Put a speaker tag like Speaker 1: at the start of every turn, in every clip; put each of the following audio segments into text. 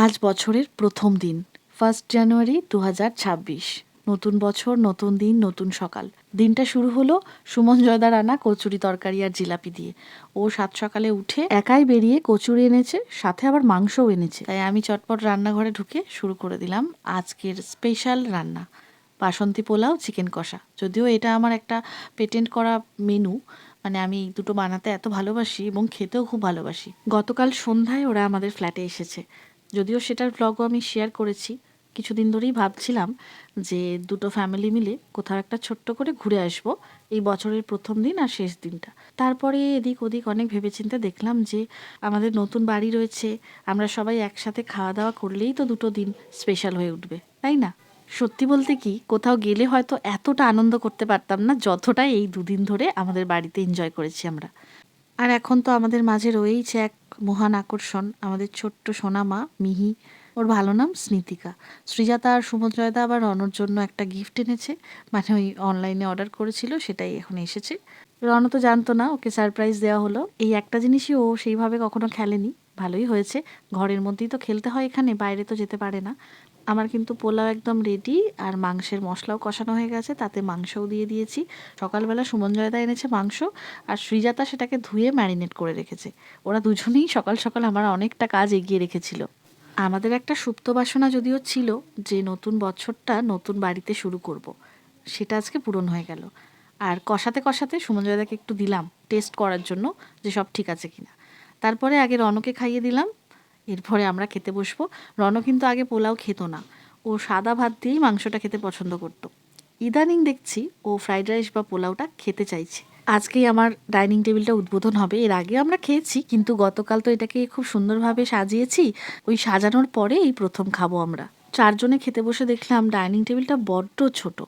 Speaker 1: আজ বছরের প্রথম দিন 1 জানুয়ারি 2026। নতুন বছর, নতুন দিন, নতুন সকাল। দিনটা শুরু হলো সুমন জয়দার আনা কচুরি তরকারি আর জিলাপি দিয়ে। ও সাত সকালে উঠে একাই বেরিয়ে কচুরি এনেছে, সাথে আবার মাংসও এনেছে। তাই আমি চটপট রান্নাঘরে ঢুকে শুরু করে দিলাম আজকের স্পেশাল রান্না, বাসন্তী পোলাও, চিকেন কষা। যদিও এটা আমার একটা পেটেন্ট করা মেনু, মানে আমি দুটো বানাতে এত ভালোবাসি এবং খেতেও খুব ভালোবাসি। গতকাল সন্ধ্যায় ওরা আমাদের ফ্ল্যাটে এসেছে, যদিও সেটার ব্লগও আমি শেয়ার করেছি। কিছুদিন ধরেই ভাবছিলাম যে দুটো ফ্যামিলি মিলে কোথাও একটা ছোট্ট করে ঘুরে আসবো এই বছরের প্রথম দিন আর শেষ দিনটা। তারপরে এদিক ওদিক অনেক ভেবেচিন্তে দেখলাম যে আমাদের নতুন বাড়ি রয়েছে, আমরা সবাই একসাথে খাওয়া দাওয়া করলেই তো দুটো দিন স্পেশাল হয়ে উঠবে, তাই না? সত্যি বলতে কি, কোথাও গেলে হয়তো এতটা আনন্দ করতে পারতাম না যতটা এই দুদিন ধরে আমাদের বাড়িতে এনজয় করেছি আমরা। আর এখন তো আমাদের মাঝে রয়েইছে এক মহান আকর্ষণ, আমাদের ছোট্ট সোনা মা মিহি। ওর ভালো নাম স্নিতিকা। সৃজাতা আর সুমনজয়দা আবার রনর জন্য একটা গিফট এনেছে, মানে ওই অনলাইনে অর্ডার করেছিল, সেটাই এখন এসেছে। রন তো জানতো না, ওকে সারপ্রাইজ দেওয়া হলো। এই একটা জিনিসই ও সেইভাবে কখনো খেলেনি, ভালোই হয়েছে। ঘরের মধ্যেই তো খেলতে হয়, এখানে বাইরে তো যেতে পারে না। আমার কিন্তু পোলাও একদম রেডি, আর মাংসের মশলাও কষানো হয়ে গেছে, তাতে মাংসও দিয়ে দিয়েছি। সকালবেলা সুমনজয়দা এনেছে মাংস, আর সৃজাতা সেটাকে ধুয়ে ম্যারিনেট করে রেখেছে। ওরা দুজনেই সকাল সকাল আমার অনেকটা কাজ এগিয়ে রেখেছিল। আমাদের একটা সুপ্ত বাসনা যদিও ছিল যে নতুন বছরটা নতুন বাড়িতে শুরু করব, সেটা আজকে পূরণ হয়ে গেল। আর কষাতে কষাতে সুমনজয়দাকে একটু দিলাম টেস্ট করার জন্য যে সব ঠিক আছে কিনা। তারপরে আগে রনকে খাইয়ে দিলাম, এরপরে আমরা খেতে বসবো। রন কিন্তু আগে পোলাও খেত না, ও সাদা ভাত দিয়েই মাংসটা খেতে পছন্দ করত। ইদানিং দেখছি ও ফ্রাইড রাইস বা পোলাওটা খেতে চাইছে। আজকেই আমার ডাইনিং টেবিলটা উদ্বোধন হবে। এর আগে আমরা খেয়েছি, কিন্তু গতকাল তো এটাকে খুব সুন্দরভাবে সাজিয়েছি। ওই সাজানোর পরে এই প্রথম খাবো আমরা। চারজনে খেতে বসে দেখলাম ডাইনিং টেবিলটা বড্ড ছোট।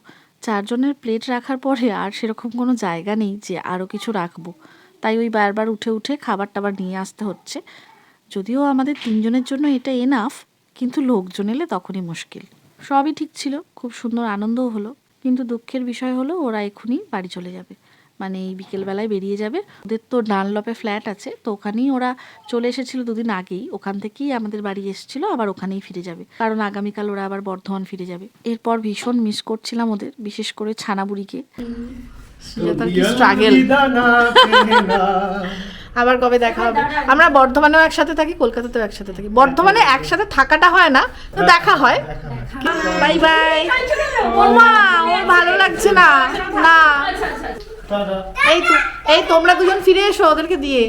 Speaker 1: চারজনের প্লেট রাখার পরে আর সেরকম কোনো জায়গা নেই যে আরও কিছু রাখবো, তাই ওই বারবার উঠে উঠে খাবার টাবার নিয়ে আসতে হচ্ছে। যদিও আমাদের তিনজনের জন্য এটা এনাফ, কিন্তু লোকজন এলে তখনই মুশকিল। সবই ঠিক ছিল, খুব সুন্দর আনন্দও হলো, কিন্তু দুঃখের বিষয় হলো ওরা এক্ষুনি বাড়ি চলে যাবে, মানে এই বিকেলবেলায় বেরিয়ে যাবে। ওদের তো ডানলপে ফ্ল্যাট আছে, তো ওখানেই ওরা চলে এসেছিল দুদিন আগেই, ওখান থেকেই আমাদের বাড়ি এসেছিল, আবার ওখানেই ফিরে যাবে, কারণ আগামীকাল ওরা আবার বর্ধমান ফিরে যাবে। এরপর ভীষণ মিস করছিলাম ওদের, বিশেষ করে ছানাবুড়িকে। স্ট্রাগল। আবার কবে দেখা হবে? আমরা বর্ধমানেও একসাথে থাকি, কলকাতাতেও একসাথে থাকি। বর্ধমানে একসাথে থাকাটা হয় না, তো দেখা হয়। Bye bye. ও মা, ওর ভালো লাগছে না। না, এই তোমরা দুজন ফিরে এসো ওদেরকে দিয়ে।